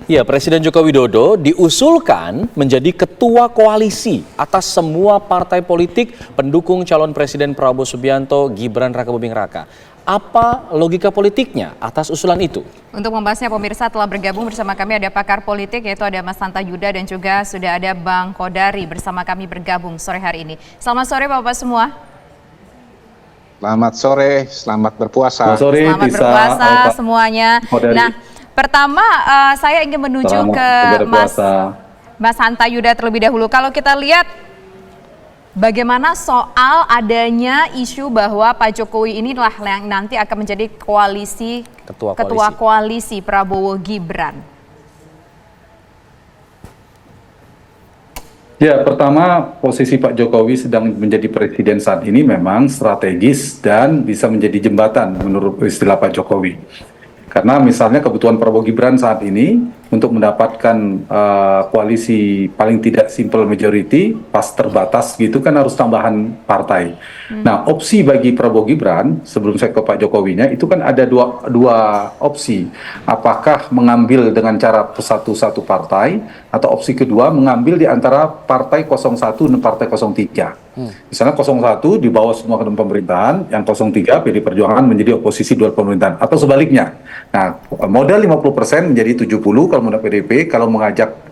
Ya, Presiden Joko Widodo diusulkan menjadi ketua koalisi atas semua partai politik pendukung calon Presiden Prabowo Subianto Gibran Rakabuming Raka. Apa logika politiknya atas usulan itu? Untuk membahasnya pemirsa telah bergabung bersama kami ada pakar politik yaitu ada Mas Hanta Yuda dan juga sudah ada Bang Kodari bersama kami bergabung sore hari ini. Selamat sore Bapak semua. Selamat sore, selamat berpuasa. Selamat berpuasa semuanya. Nah, pertama saya ingin menuju ke Mas Hanta Yuda terlebih dahulu. Kalau kita lihat bagaimana soal adanya isu bahwa Pak Jokowi inilah yang nanti akan menjadi ketua koalisi Prabowo Gibran. Ya, pertama posisi Pak Jokowi sedang menjadi presiden saat ini memang strategis dan bisa menjadi jembatan menurut istilah Pak Jokowi. Karena misalnya kebutuhan Prabowo Gibran saat ini untuk mendapatkan koalisi paling tidak simple majority, pas terbatas gitu kan harus tambahan partai. Nah, opsi bagi Prabowo Gibran, sebelum saya ke Pak Jokowinya, itu kan ada dua opsi. Apakah mengambil dengan cara satu partai, atau opsi kedua mengambil di antara partai 01 dan partai 03. Misalnya 01 dibawa semua ke dalam pemerintahan, yang 03 PD Perjuangan menjadi oposisi dual pemerintahan, atau sebaliknya. Nah, modal 50% menjadi 70 kalau menurut PDIP, kalau mengajak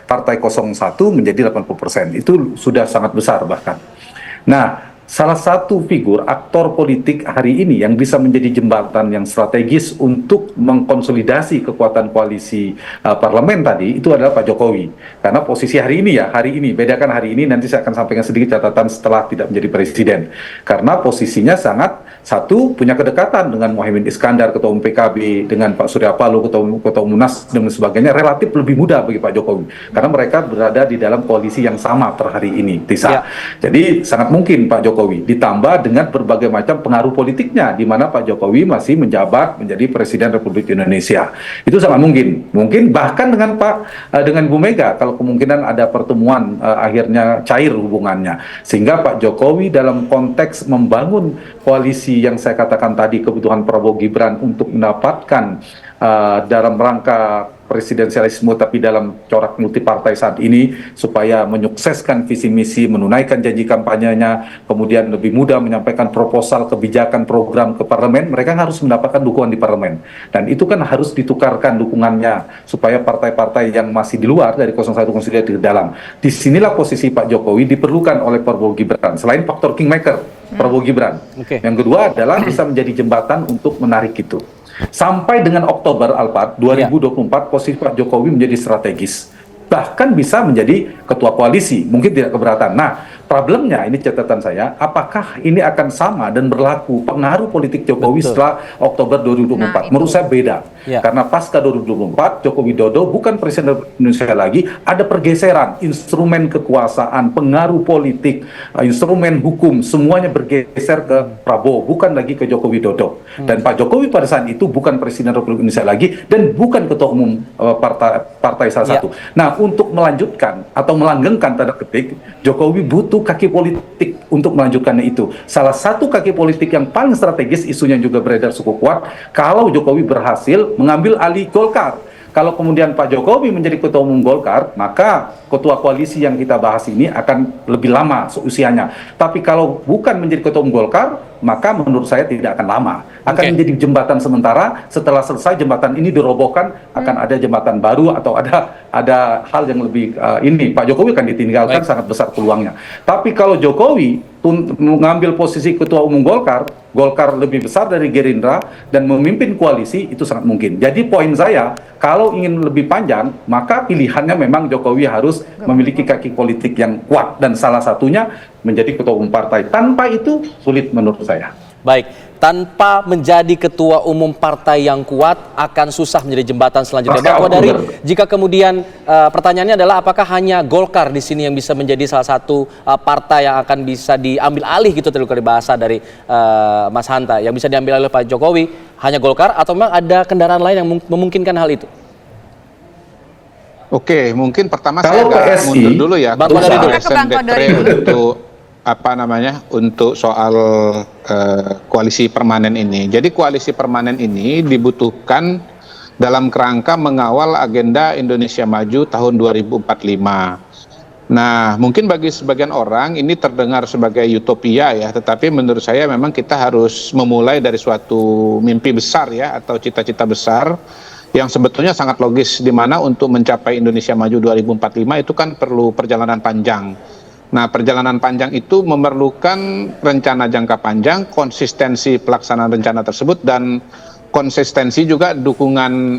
partai 01 menjadi 80%. Itu sudah sangat besar bahkan. Nah, salah satu figur aktor politik hari ini yang bisa menjadi jembatan yang strategis untuk mengkonsolidasi kekuatan koalisi parlemen tadi itu adalah Pak Jokowi. Karena posisi hari ini bedakan hari ini, nanti saya akan sampaikan sedikit catatan setelah tidak menjadi presiden. Karena posisinya satu punya kedekatan dengan Muhaimin Iskandar, ketua umum PKB, dengan Pak Surya Paloh, ketua umum Nasdem dan sebagainya, relatif lebih mudah bagi Pak Jokowi. Karena mereka berada di dalam koalisi yang sama per hari ini, Tisa. Jadi sangat mungkin Pak Jokowi ditambah dengan berbagai macam pengaruh politiknya, di mana Pak Jokowi masih menjabat menjadi Presiden Republik Indonesia. Itu sangat mungkin bahkan dengan Bu Mega kalau kemungkinan ada pertemuan akhirnya cair hubungannya, sehingga Pak Jokowi dalam konteks membangun koalisi yang saya katakan tadi, kebutuhan Prabowo Gibran untuk mendapatkan dalam rangka presidensialisme tapi dalam corak multipartai saat ini, supaya menyukseskan visi misi, menunaikan janji kampanyenya, kemudian lebih mudah menyampaikan proposal kebijakan program ke parlemen, mereka harus mendapatkan dukungan di parlemen. Dan itu kan harus ditukarkan dukungannya supaya partai-partai yang masih di luar dari 01 konsolidasi di dalam. Disinilah posisi Pak Jokowi diperlukan oleh Prabowo Gibran. Selain faktor kingmaker Prabowo Gibran, yang kedua adalah bisa menjadi jembatan untuk menarik itu. Sampai dengan Oktober Alphard 2024 posisi Pak Jokowi menjadi strategis, bahkan bisa menjadi ketua koalisi, mungkin tidak keberatan. Nah, problemnya ini catatan saya, apakah ini akan sama dan berlaku pengaruh politik Jokowi setelah Oktober 2024? Menurut saya beda, karena pasca 2024 Joko Widodo bukan Presiden Indonesia lagi, ada pergeseran instrumen kekuasaan, pengaruh politik, instrumen hukum, semuanya bergeser ke Prabowo, bukan lagi ke Joko Widodo. Dan Pak Jokowi pada saat itu bukan Presiden Republik Indonesia lagi dan bukan ketua umum partai salah satu. Nah, untuk melanjutkan atau melanggengkan tanda petik, Jokowi butuh kaki politik untuk melanjutkannya itu. Salah satu kaki politik yang paling strategis, isunya juga beredar cukup kuat, kalau Jokowi berhasil mengambil alih Golkar. Kalau kemudian Pak Jokowi menjadi ketua umum Golkar, maka ketua koalisi yang kita bahas ini akan lebih lama usianya. Tapi kalau bukan menjadi ketua umum Golkar, maka menurut saya tidak akan lama. Akan menjadi jembatan sementara, setelah selesai jembatan ini dirobohkan, akan ada jembatan baru atau ada hal yang lebih ini. Pak Jokowi akan ditinggalkan, sangat besar peluangnya. Tapi kalau Jokowi mengambil posisi ketua umum Golkar lebih besar dari Gerindra dan memimpin koalisi, itu sangat mungkin. Jadi poin saya, kalau ingin lebih panjang, maka pilihannya memang Jokowi harus memiliki kaki politik yang kuat, dan salah satunya menjadi ketua umum partai. Tanpa itu sulit menurut saya. Baik, tanpa menjadi ketua umum partai yang kuat akan susah menjadi jembatan selanjutnya. Bang Kodari, jika kemudian pertanyaannya adalah apakah hanya Golkar di sini yang bisa menjadi salah satu partai yang akan bisa diambil alih gitu, tadi bahasa dari Mas Hanta, yang bisa diambil alih Pak Jokowi, hanya Golkar atau memang ada kendaraan lain yang memungkinkan hal itu? Oke, mungkin pertama saya agak mundur dulu ya. Bang Kodari dulu. Untuk soal koalisi permanen ini. Jadi koalisi permanen ini dibutuhkan dalam kerangka mengawal agenda Indonesia Maju tahun 2045. Nah, mungkin bagi sebagian orang ini terdengar sebagai utopia ya, tetapi menurut saya memang kita harus memulai dari suatu mimpi besar ya, atau cita-cita besar yang sebetulnya sangat logis, di mana untuk mencapai Indonesia Maju 2045 itu kan perlu perjalanan panjang. Nah, perjalanan panjang itu memerlukan rencana jangka panjang, konsistensi pelaksanaan rencana tersebut, dan konsistensi juga dukungan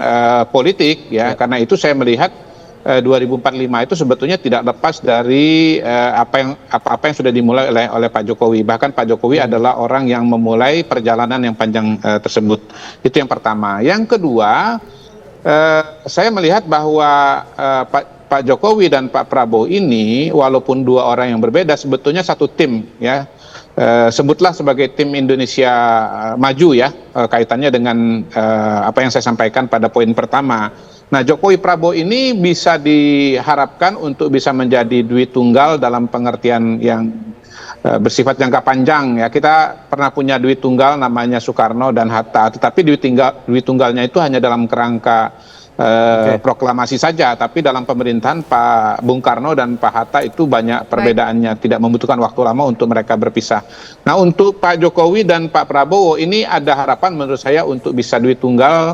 politik ya. Karena itu saya melihat 2045 itu sebetulnya tidak lepas dari apa yang sudah dimulai oleh Pak Jokowi. Bahkan Pak Jokowi adalah orang yang memulai perjalanan yang panjang tersebut. Itu yang pertama. Yang kedua, saya melihat bahwa Pak Jokowi dan Pak Prabowo ini walaupun dua orang yang berbeda sebetulnya satu tim ya. Sebutlah sebagai tim Indonesia Maju ya, kaitannya dengan apa yang saya sampaikan pada poin pertama. Nah, Jokowi Prabowo ini bisa diharapkan untuk bisa menjadi duit tunggal dalam pengertian yang bersifat jangka panjang ya. Kita pernah punya duit tunggal namanya Soekarno dan Hatta, tetapi duit tunggalnya itu hanya dalam kerangka proklamasi saja, tapi dalam pemerintahan Pak Bung Karno dan Pak Hatta itu banyak perbedaannya, tidak membutuhkan waktu lama untuk mereka berpisah. Nah, untuk Pak Jokowi dan Pak Prabowo ini ada harapan menurut saya untuk bisa duit tunggal,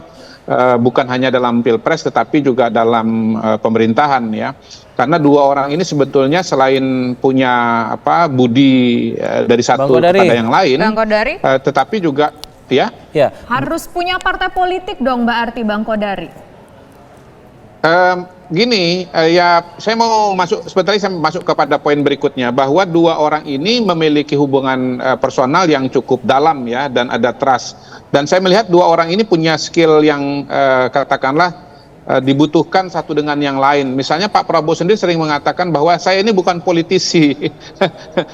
bukan hanya dalam pilpres tetapi juga dalam pemerintahan ya, karena dua orang ini sebetulnya selain punya budi dari satu kepada yang lain, tetapi juga ya harus punya partai politik dong, Mbak Arti, Bang Kodari. Gini, ya saya mau masuk sebentar lagi, saya masuk kepada poin berikutnya, bahwa dua orang ini memiliki hubungan personal yang cukup dalam ya, dan ada trust. Dan saya melihat dua orang ini punya skill yang katakanlah dibutuhkan satu dengan yang lain. Misalnya Pak Prabowo sendiri sering mengatakan bahwa saya ini bukan politisi,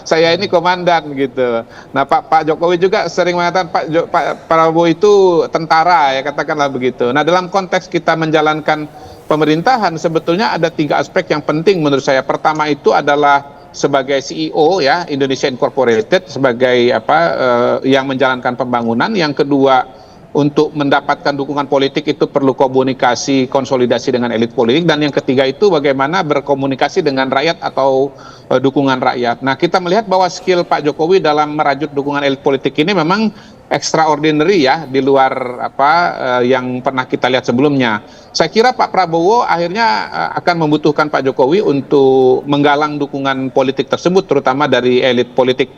saya ini komandan gitu. Nah, Pak Jokowi juga sering mengatakan Pak Prabowo itu tentara ya, katakanlah begitu. Nah, dalam konteks kita menjalankan pemerintahan sebetulnya ada tiga aspek yang penting menurut saya. Pertama itu adalah sebagai CEO ya, Indonesia Incorporated, sebagai yang menjalankan pembangunan. Yang kedua, untuk mendapatkan dukungan politik itu perlu komunikasi, konsolidasi dengan elit politik. Dan yang ketiga itu bagaimana berkomunikasi dengan rakyat atau dukungan rakyat. Nah, kita melihat bahwa skill Pak Jokowi dalam merajut dukungan elit politik ini memang extraordinary ya, di luar yang pernah kita lihat sebelumnya. Saya kira Pak Prabowo akhirnya akan membutuhkan Pak Jokowi untuk menggalang dukungan politik tersebut, terutama dari elit politik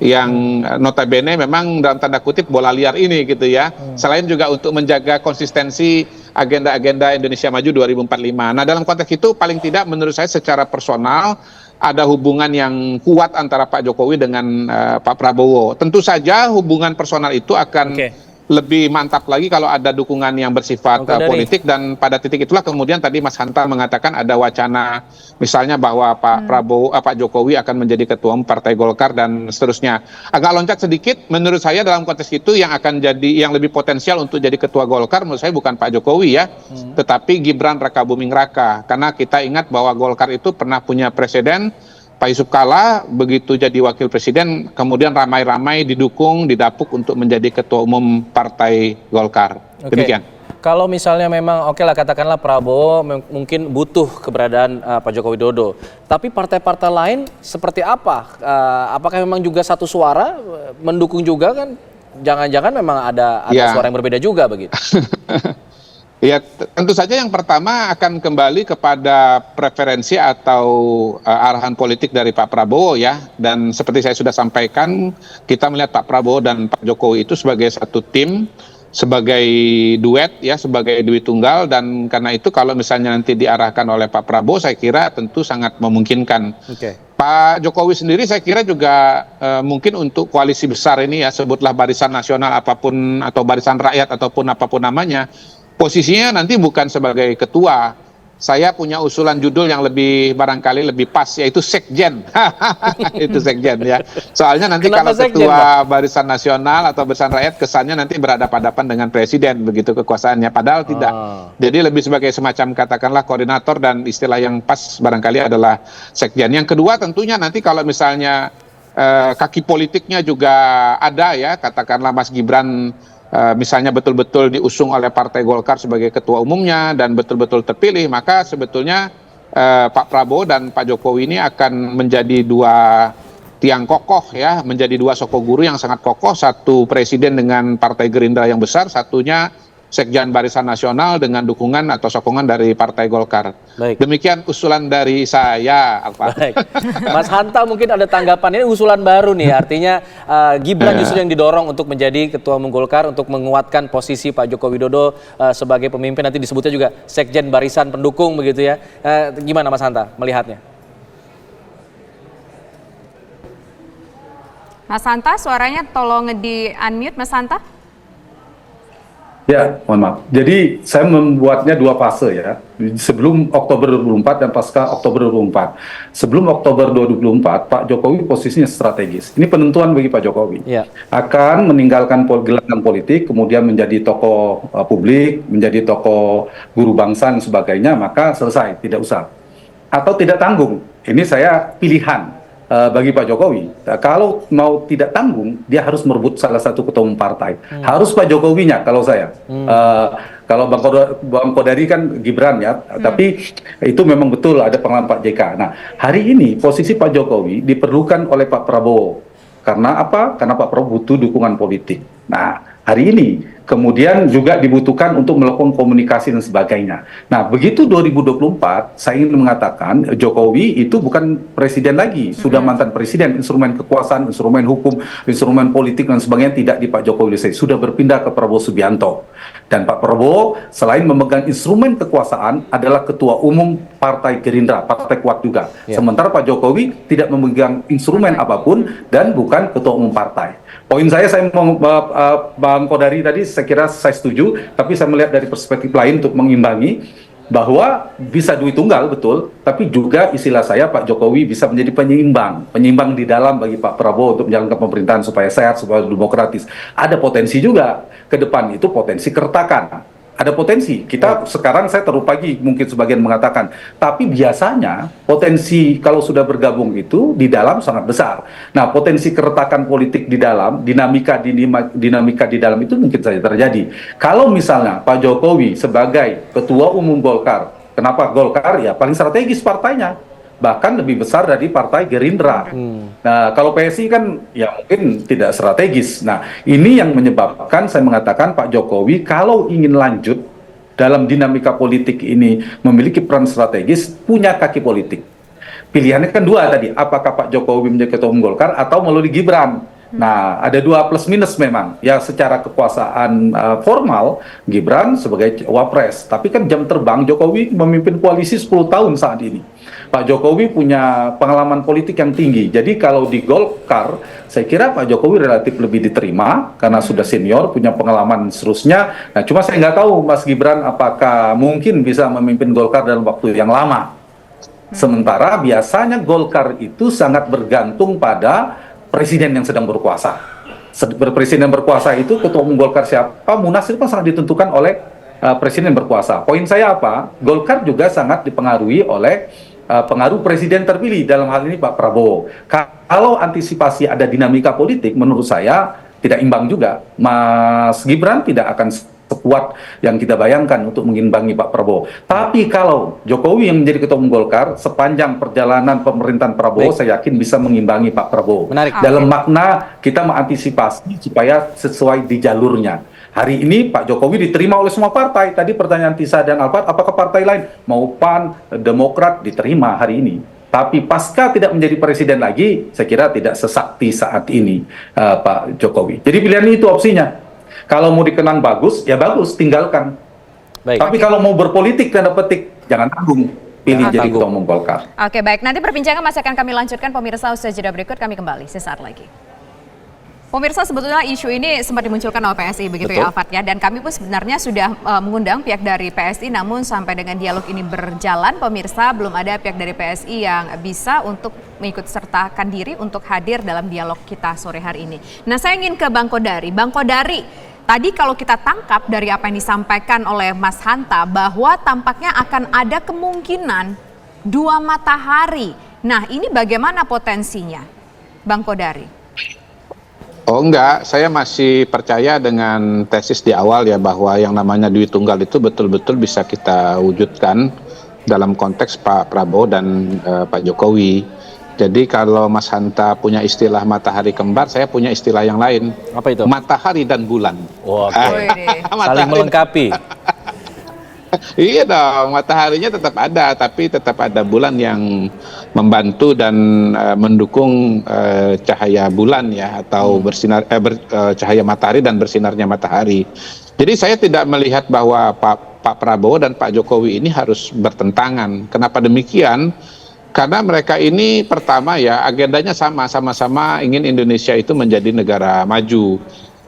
yang notabene memang dalam tanda kutip bola liar ini gitu ya. Selain juga untuk menjaga konsistensi agenda-agenda Indonesia Maju 2045. Nah, dalam konteks itu paling tidak menurut saya secara personal ada hubungan yang kuat antara Pak Jokowi dengan Pak Prabowo. Tentu saja hubungan personal itu akan lebih mantap lagi kalau ada dukungan yang bersifat politik, dan pada titik itulah kemudian tadi Mas Hanta mengatakan ada wacana misalnya bahwa Pak Jokowi akan menjadi ketua umum Partai Golkar dan seterusnya. Agak loncat sedikit menurut saya dalam konteks itu, yang akan jadi yang lebih potensial untuk jadi ketua Golkar menurut saya bukan Pak Jokowi ya, tetapi Gibran Rakabuming Raka, karena kita ingat bahwa Golkar itu pernah punya presiden Pak Yusuf Kalla begitu jadi wakil presiden, kemudian ramai-ramai didukung, didapuk untuk menjadi ketua umum Partai Golkar. Demikian. Kalau misalnya memang lah katakanlah Prabowo mungkin butuh keberadaan Pak Joko Widodo, tapi partai-partai lain seperti apa? Apakah memang juga satu suara mendukung juga kan? Jangan-jangan memang ada suara yang berbeda juga begitu? Ya, tentu saja yang pertama akan kembali kepada preferensi atau arahan politik dari Pak Prabowo ya. Dan seperti saya sudah sampaikan, kita melihat Pak Prabowo dan Pak Jokowi itu sebagai satu tim, sebagai duet ya, sebagai duit tunggal. Dan karena itu kalau misalnya nanti diarahkan oleh Pak Prabowo, saya kira tentu sangat memungkinkan. Pak Jokowi sendiri saya kira juga mungkin untuk koalisi besar ini ya, sebutlah Barisan Nasional apapun atau Barisan Rakyat ataupun apapun namanya, posisinya nanti bukan sebagai ketua. Saya punya usulan judul yang lebih barangkali lebih pas, yaitu sekjen. Itu sekjen ya. Soalnya nanti kalau ketua Barisan Nasional atau Barisan Rakyat kesannya nanti berhadapan-hadapan dengan presiden begitu kekuasaannya, padahal tidak. Jadi lebih sebagai semacam katakanlah koordinator, dan istilah yang pas barangkali adalah sekjen. Yang kedua tentunya nanti kalau misalnya kaki politiknya juga ada ya, katakanlah Mas Gibran misalnya betul-betul diusung oleh Partai Golkar sebagai ketua umumnya dan betul-betul terpilih, maka sebetulnya Pak Prabowo dan Pak Jokowi ini akan menjadi dua tiang kokoh ya, menjadi dua soko guru yang sangat kokoh, satu presiden dengan Partai Gerindra yang besar, satunya Sekjen Barisan Nasional dengan dukungan atau sokongan dari Partai Golkar. Baik. Demikian usulan dari saya, Alfa. Baik. Mas Hanta mungkin ada tanggapan, ini usulan baru nih, artinya Gibran justru yang didorong untuk menjadi ketua umum Golkar untuk menguatkan posisi Pak Joko Widodo sebagai pemimpin, nanti disebutnya juga Sekjen Barisan Pendukung begitu ya. Gimana Mas Hanta melihatnya? Mas Hanta, suaranya tolong di-unmute Mas Hanta. Ya, mohon maaf. Jadi saya membuatnya dua fase ya. Sebelum Oktober 2024 dan pasca Oktober 2024. Sebelum Oktober 2024, Pak Jokowi posisinya strategis. Ini penentuan bagi Pak Jokowi. Ya. Akan meninggalkan gelaran politik, kemudian menjadi tokoh publik, menjadi tokoh guru bangsa dan sebagainya, maka selesai, tidak usah. Atau tidak tanggung. Ini saya pilihan bagi Pak Jokowi. Kalau mau tidak tanggung, dia harus merebut salah satu ketua umum partai. Harus Pak Jokowinya kalau saya. Kalau Bang Kodari kan Gibran ya, tapi itu memang betul ada pengalaman Pak JK. Nah, hari ini posisi Pak Jokowi diperlukan oleh Pak Prabowo. Karena apa? Karena Pak Prabowo butuh dukungan politik. Nah, hari ini kemudian juga dibutuhkan untuk melakukan komunikasi dan sebagainya. Nah, begitu 2024, saya ingin mengatakan Jokowi itu bukan presiden lagi, sudah mantan presiden, instrumen kekuasaan, instrumen hukum, instrumen politik dan sebagainya tidak di Pak Jokowi, sudah berpindah ke Prabowo Subianto. Dan Pak Prabowo selain memegang instrumen kekuasaan adalah ketua umum Partai Gerindra, partai kuat juga. Sementara Pak Jokowi tidak memegang instrumen apapun dan bukan ketua umum partai. Poin saya mau Bang Kodari tadi saya kira saya setuju, tapi saya melihat dari perspektif lain untuk mengimbangi bahwa bisa duit tunggal betul, tapi juga istilah saya Pak Jokowi bisa menjadi penyeimbang di dalam bagi Pak Prabowo untuk menjalankan pemerintahan supaya sehat, supaya demokratis. Ada potensi juga ke depan itu potensi keretakan. Ada potensi. Kita sekarang saya terlalu pagi mungkin sebagian mengatakan, tapi biasanya potensi kalau sudah bergabung itu di dalam sangat besar. Nah, potensi keretakan politik di dalam, dinamika di dalam itu mungkin saja terjadi. Kalau misalnya Pak Jokowi sebagai ketua umum Golkar, kenapa Golkar? Ya paling strategis partainya. Bahkan lebih besar dari Partai Gerindra. Nah, kalau PSI kan ya mungkin tidak strategis. Nah, ini yang menyebabkan saya mengatakan Pak Jokowi kalau ingin lanjut dalam dinamika politik ini memiliki peran strategis, punya kaki politik. Pilihannya kan dua tadi, apakah Pak Jokowi menjadi ketua umum Golkar atau melalui Gibran. Nah, ada dua plus minus memang. Ya secara kekuasaan formal, Gibran sebagai wapres. Tapi kan jam terbang Jokowi memimpin koalisi 10 tahun saat ini. Pak Jokowi punya pengalaman politik yang tinggi. Jadi kalau di Golkar, saya kira Pak Jokowi relatif lebih diterima karena sudah senior, punya pengalaman seterusnya. Nah, cuma saya nggak tahu Mas Gibran apakah mungkin bisa memimpin Golkar dalam waktu yang lama. Sementara biasanya Golkar itu sangat bergantung pada presiden yang sedang berkuasa. Presiden berkuasa itu ketua umum Golkar siapa, Munas itu kan sangat ditentukan oleh presiden berkuasa. Poin saya apa? Golkar juga sangat dipengaruhi oleh pengaruh presiden terpilih, dalam hal ini Pak Prabowo. Kalau antisipasi ada dinamika politik, menurut saya tidak imbang juga. Mas Gibran tidak akan sekuat yang kita bayangkan untuk mengimbangi Pak Prabowo. Tapi kalau Jokowi yang menjadi ketua umum Golkar, sepanjang perjalanan pemerintahan Prabowo, saya yakin bisa mengimbangi Pak Prabowo. Menarik. Dalam makna kita mengantisipasi supaya sesuai di jalurnya. Hari ini Pak Jokowi diterima oleh semua partai. Tadi pertanyaan Tisa dan Alfat, apakah partai lain mau PAN, Demokrat diterima hari ini? Tapi pasca tidak menjadi presiden lagi, saya kira tidak sesakti saat ini Pak Jokowi. Jadi pilihan itu opsinya. Kalau mau dikenang bagus, ya bagus, tinggalkan. Baik. Tapi kalau mau berpolitik tanda petik, jangan tanggung. Pilih jadi ketua umum Golkar. Oke, baik. Nanti perbincangan masih akan kami lanjutkan, pemirsa. Usai jeda berikut kami kembali sesaat lagi. Pemirsa, sebetulnya isu ini sempat dimunculkan oleh PSI begitu. Betul. Ya Alfat ya, dan kami pun sebenarnya sudah mengundang pihak dari PSI, namun sampai dengan dialog ini berjalan pemirsa belum ada pihak dari PSI yang bisa untuk mengikut sertakan diri untuk hadir dalam dialog kita sore hari ini. Nah, saya ingin ke Bang Kodari. Bang Kodari, tadi kalau kita tangkap dari apa yang disampaikan oleh Mas Hanta bahwa tampaknya akan ada kemungkinan dua matahari. Nah, ini bagaimana potensinya, Bang Kodari? Oh enggak, saya masih percaya dengan tesis di awal ya bahwa yang namanya duit tunggal itu betul-betul bisa kita wujudkan dalam konteks Pak Prabowo dan Pak Jokowi. Jadi kalau Mas Hanta punya istilah matahari kembar, saya punya istilah yang lain. Apa itu? Matahari dan bulan. Oke. Wih. Saling melengkapi. Iya dong, mataharinya tetap ada, tapi tetap ada bulan yang membantu dan mendukung cahaya bulan ya, atau cahaya matahari dan bersinarnya matahari. Jadi saya tidak melihat bahwa Pak Prabowo dan Pak Jokowi ini harus bertentangan. Kenapa demikian? Karena mereka ini pertama ya agendanya sama-sama ingin Indonesia itu menjadi negara maju.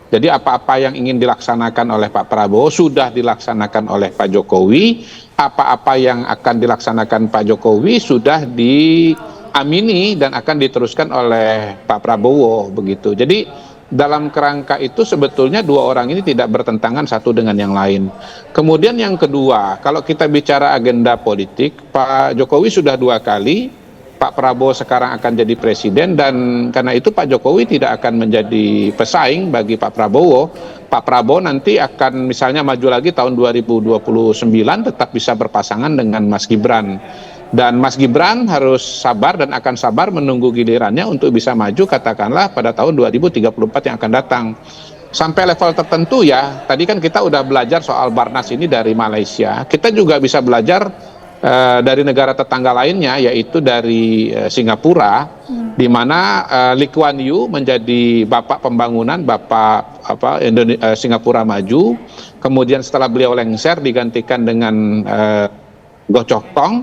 Jadi apa-apa yang ingin dilaksanakan oleh Pak Prabowo sudah dilaksanakan oleh Pak Jokowi, apa-apa yang akan dilaksanakan Pak Jokowi sudah diamini dan akan diteruskan oleh Pak Prabowo begitu. Jadi dalam kerangka itu sebetulnya dua orang ini tidak bertentangan satu dengan yang lain. Kemudian yang kedua, kalau kita bicara agenda politik, Pak Jokowi sudah 2 kali, Pak Prabowo sekarang akan jadi presiden, dan karena itu Pak Jokowi tidak akan menjadi pesaing bagi Pak Prabowo. Pak Prabowo nanti akan misalnya maju lagi tahun 2029 tetap bisa berpasangan dengan Mas Gibran. Dan Mas Gibran harus sabar dan akan sabar menunggu gilirannya untuk bisa maju katakanlah pada tahun 2034 yang akan datang. Sampai level tertentu ya, tadi kan kita udah belajar soal Barnas ini dari Malaysia. Kita juga bisa belajar dari negara tetangga lainnya, yaitu dari Singapura, di mana Lee Kuan Yew menjadi bapak pembangunan, Singapura Maju. Kemudian setelah beliau lengser digantikan dengan Goh Chok Tong.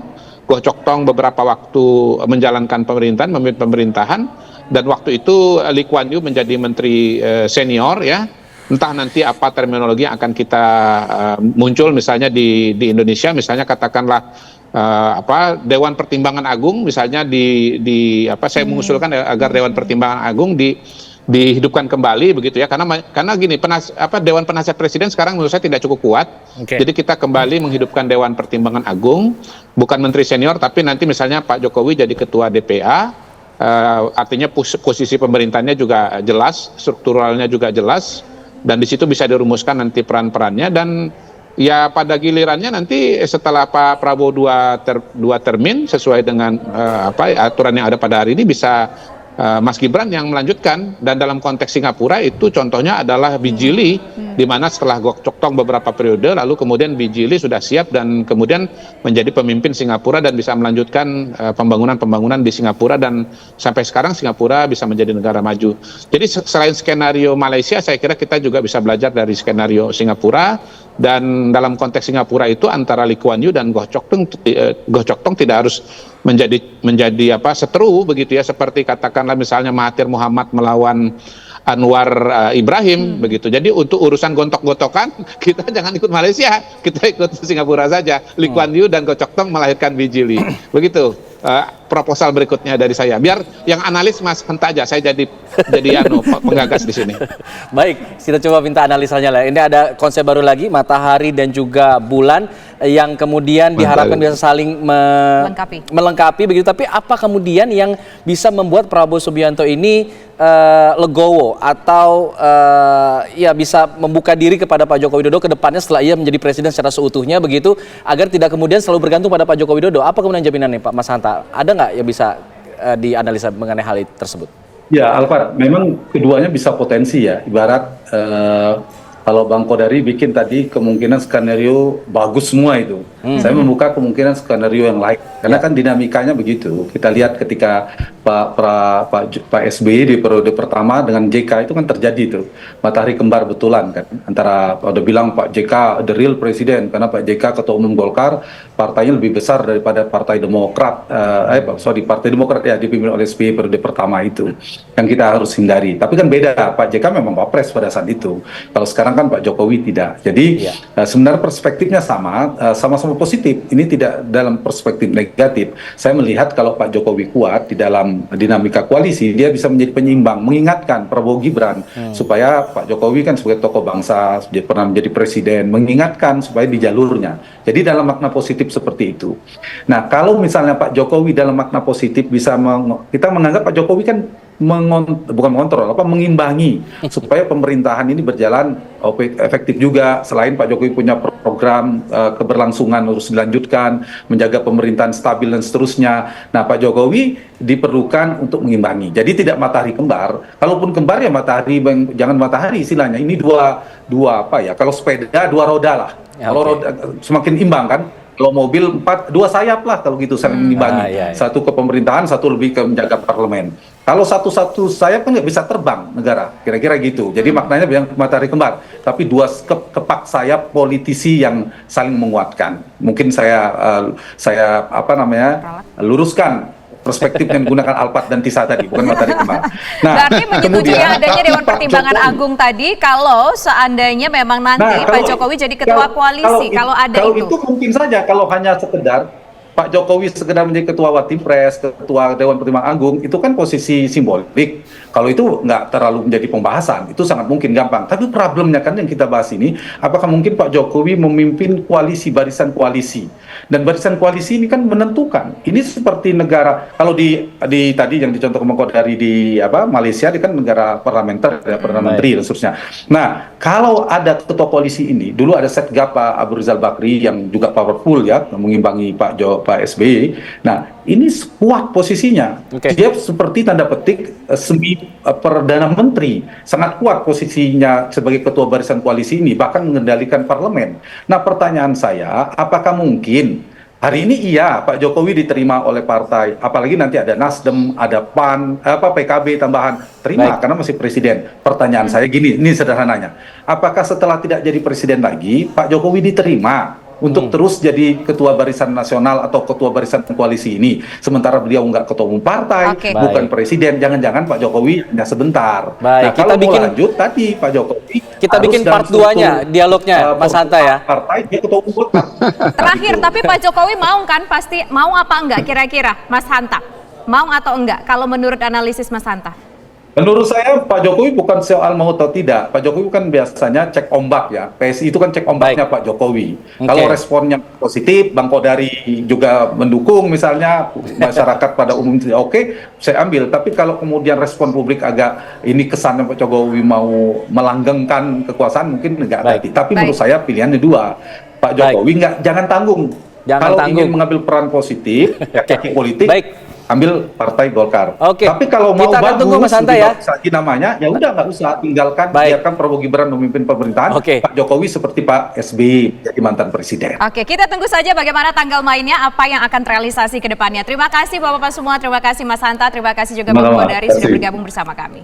Goh Chok Tong beberapa waktu menjalankan memimpin pemerintahan, dan waktu itu Lee Kuan Yew menjadi menteri senior ya. Entah nanti apa terminologi yang akan kita muncul misalnya di Indonesia, misalnya katakanlah Dewan Pertimbangan Agung misalnya saya mengusulkan agar Dewan Pertimbangan Agung dihidupkan kembali begitu ya, karena gini, Dewan Penasihat Presiden sekarang menurut saya tidak cukup kuat. Jadi kita kembali menghidupkan Dewan Pertimbangan Agung, bukan menteri senior tapi nanti misalnya Pak Jokowi jadi ketua DPA. Artinya posisi pemerintahnya juga jelas, strukturalnya juga jelas, dan di situ bisa dirumuskan nanti peran-perannya, dan ya pada gilirannya nanti setelah Pak Prabowo dua termin sesuai dengan aturan yang ada pada hari ini bisa Mas Gibran yang melanjutkan. Dan dalam konteks Singapura itu contohnya adalah Bijili, di mana setelah Goh Chok Tong beberapa periode lalu kemudian Bijili sudah siap dan kemudian menjadi pemimpin Singapura dan bisa melanjutkan pembangunan di Singapura, dan sampai sekarang Singapura bisa menjadi negara maju. Jadi selain skenario Malaysia, saya kira kita juga bisa belajar dari skenario Singapura. Dan dalam konteks Singapura itu antara Lee Kuan Yew dan Goh Chok Tong tidak harus menjadi seteru begitu ya, seperti katakanlah misalnya Mahathir Muhammad melawan Anwar Ibrahim begitu. Jadi untuk urusan gontok-gontokan kita jangan ikut Malaysia, kita ikut Singapura saja. Lee Kuan Yew dan Goh Chok Tong melahirkan Bijili. Begitu proposal berikutnya dari saya. Biar yang analis Mas Hanta aja, saya jadi penggagas di sini. Baik, kita coba minta analisanya lah. Ini ada konsep baru lagi, matahari dan juga bulan yang kemudian diharapkan bisa saling melengkapi begitu. Tapi apa kemudian yang bisa membuat Prabowo Subianto ini legowo atau ya bisa membuka diri kepada Pak Joko Widodo ke depannya setelah ia menjadi presiden secara seutuhnya begitu, agar tidak kemudian selalu bergantung pada Pak Joko Widodo? Apa kemudian jaminannya Pak Mas Hanta? Ada nggak yang bisa dianalisa mengenai hal tersebut? Ya, Alfred, memang keduanya bisa potensi ya. Ibarat kalau Bang Kodari bikin tadi kemungkinan skenario bagus semua itu. Saya membuka kemungkinan skenario yang lain. Karena kan dinamikanya begitu. Kita lihat ketika Pak SBY di periode pertama dengan JK itu kan terjadi tuh. Matahari kembar betulan kan. Antara udah bilang Pak JK the real presiden, karena Pak JK ketua umum Golkar, partainya lebih besar daripada Partai Demokrat. Partai Demokrat ya dipimpin oleh SBY periode pertama itu. Yang kita harus hindari. Tapi kan beda, Pak JK memang wapres pada saat itu. Kalau sekarang kan Pak Jokowi tidak. Jadi sebenarnya perspektifnya sama-sama positif. Ini tidak dalam perspektif negatif. Saya melihat kalau Pak Jokowi kuat di dalam dinamika koalisi, dia bisa menjadi penyeimbang, mengingatkan Prabowo Gibran supaya Pak Jokowi kan sebagai tokoh bangsa, pernah menjadi presiden, mengingatkan supaya di jalurnya. Jadi dalam makna positif seperti itu. Nah, kalau misalnya Pak Jokowi dalam makna positif bisa kita menganggap Pak Jokowi kan bukan mengontrol, mengimbangi supaya pemerintahan ini berjalan efektif juga. Selain Pak Jokowi punya program keberlangsungan harus dilanjutkan, menjaga pemerintahan stabil dan seterusnya. Nah, Pak Jokowi diperlukan untuk mengimbangi. Jadi tidak matahari kembar. Kalaupun kembar ya matahari, jangan matahari istilahnya. Ini dua apa ya? Kalau sepeda dua roda lah. Ya, kalau roda semakin imbang kan. Kalau mobil dua sayap lah kalau gitu saling mengimbangi. Satu ke pemerintahan, satu lebih ke menjaga parlemen. Kalau satu sayap kan nggak bisa terbang negara, kira-kira gitu. Jadi maknanya yang matahari kembar. Tapi dua kepak sayap politisi yang saling menguatkan. Mungkin saya luruskan perspektifnya menggunakan Alphard dan Tisa tadi, bukan matahari kembar. Nah, berarti menyetujui adanya Dewan Pertimbangan Agung tadi kalau seandainya memang nanti Pak Jokowi jadi ketua koalisi, kalau ada itu. Itu mungkin saja kalau hanya sekedar Pak Jokowi sekedar menjadi ketua Watim-Pres, ketua Dewan Pertimbangan Agung, itu kan posisi simbolik. Kalau itu nggak terlalu menjadi pembahasan, itu sangat mungkin gampang. Tapi problemnya kan yang kita bahas ini, apakah mungkin Pak Jokowi memimpin koalisi, barisan koalisi? Dan barisan koalisi ini kan menentukan. Ini seperti negara, kalau di tadi yang dicontohkan Bang Kodari di Malaysia, dia kan negara parlementer, ya, Perdana Menteri dan seterusnya. Nah, kalau ada ketua koalisi ini, dulu ada Setgap Pak Abu Rizal Bakri yang juga powerful ya, mengimbangi Pak SBY. Nah, ini kuat posisinya. Dia seperti tanda petik semi Perdana Menteri. Sangat kuat posisinya sebagai ketua barisan koalisi ini, bahkan mengendalikan parlemen. Nah, pertanyaan saya, apakah mungkin hari ini Pak Jokowi diterima oleh partai, apalagi nanti ada Nasdem, ada PAN, PKB tambahan, terima karena masih presiden. Pertanyaan saya gini, ini sederhananya. Apakah setelah tidak jadi presiden lagi, Pak Jokowi diterima untuk terus jadi ketua barisan nasional atau ketua barisan koalisi ini, sementara beliau nggak ketua umum partai, bukan presiden, jangan-jangan Pak Jokowi hanya sebentar. Nah, kita kalau bikin, mau lanjut tadi Pak Jokowi kita bikin part 2-nya dialognya, Mas Hanta ya. Partai dia ketua umum. Terakhir, tapi Pak Jokowi mau kan, pasti mau apa enggak kira-kira, Mas Hanta? Mau atau enggak kalau menurut analisis Mas Hanta? Menurut saya Pak Jokowi bukan soal mau atau tidak. Pak Jokowi kan biasanya cek ombak ya. PSI itu kan cek ombaknya Pak Jokowi. Kalau responnya positif, Bang Kodari juga mendukung misalnya, masyarakat pada umumnya oke, saya ambil. Tapi kalau kemudian respon publik agak ini kesannya Pak Jokowi mau melanggengkan kekuasaan, mungkin enggak tadi. Tapi menurut saya pilihannya dua. Pak Jokowi jangan tanggung. Kalau ingin mengambil peran positif, kaki politik, ambil Partai Golkar. Tapi kalau mau bagus, lagi namanya, ya udah nggak usah, tinggalkan, biarkan Prabowo Gibran memimpin pemerintahan. Pak Jokowi seperti Pak SBY jadi mantan presiden. Kita tunggu saja bagaimana tanggal mainnya, apa yang akan terrealisasi ke depannya. Terima kasih Bapak-Bapak semua, terima kasih Mas Hanta, terima kasih juga Bang Kodari sudah bergabung bersama kami.